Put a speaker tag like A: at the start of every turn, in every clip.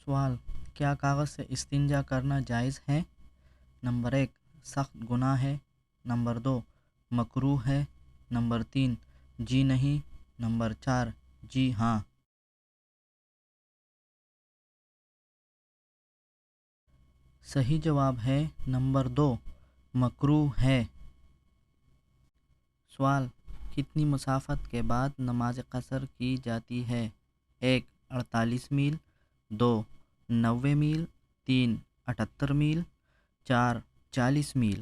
A: سوال: کیا کاغذ سے استنجا کرنا جائز ہے؟ نمبر 1: سخت گناہ ہے۔ نمبر 2: مکروہ ہے۔ نمبر 3: جی نہیں۔ نمبر 4: جی ہاں۔ صحیح جواب ہے نمبر 2: مکروہ ہے۔ سوال: کتنی مسافت کے بعد نماز قصر کی جاتی ہے؟ 1: 48 میل، 2: 90 میل، 3: 78 میل، 4: 40 میل۔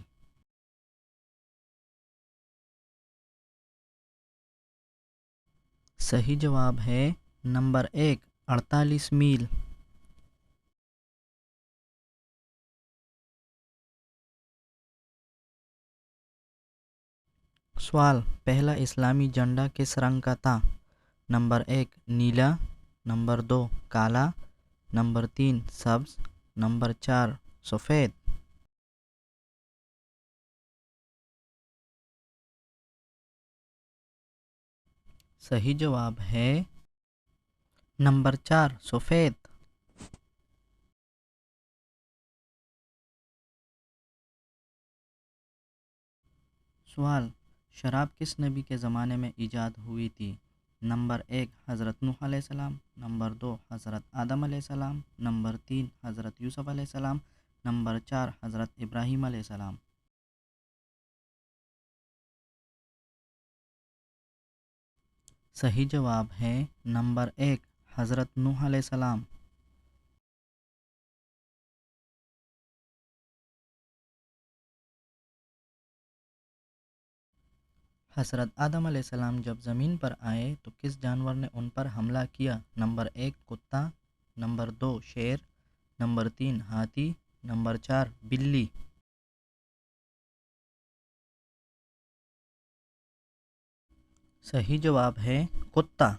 A: صحیح جواب ہے نمبر 1: 48 میل۔ سوال: پہلا اسلامی جھنڈا کس رنگ کا تھا؟ نمبر 1: نیلا، نمبر 2: کالا، نمبر 3: سبز، نمبر 4: سفید۔ صحیح جواب ہے نمبر 4: سفید۔ سوال: شراب کس نبی کے زمانے میں ایجاد ہوئی تھی؟ نمبر 1: حضرت نوح علیہ السلام، نمبر 2: حضرت آدم علیہ السلام، نمبر 3: حضرت یوسف علیہ السلام، نمبر 4: حضرت ابراہیم علیہ السلام۔ صحیح جواب ہے نمبر 1: حضرت نوح علیہ السلام۔ حضرت آدم علیہ السلام جب زمین پر آئے تو کس جانور نے ان پر حملہ کیا؟ نمبر 1: کتا، نمبر 2: شیر، نمبر 3: ہاتھی، نمبر 4: بلی۔ صحیح جواب ہے کتا۔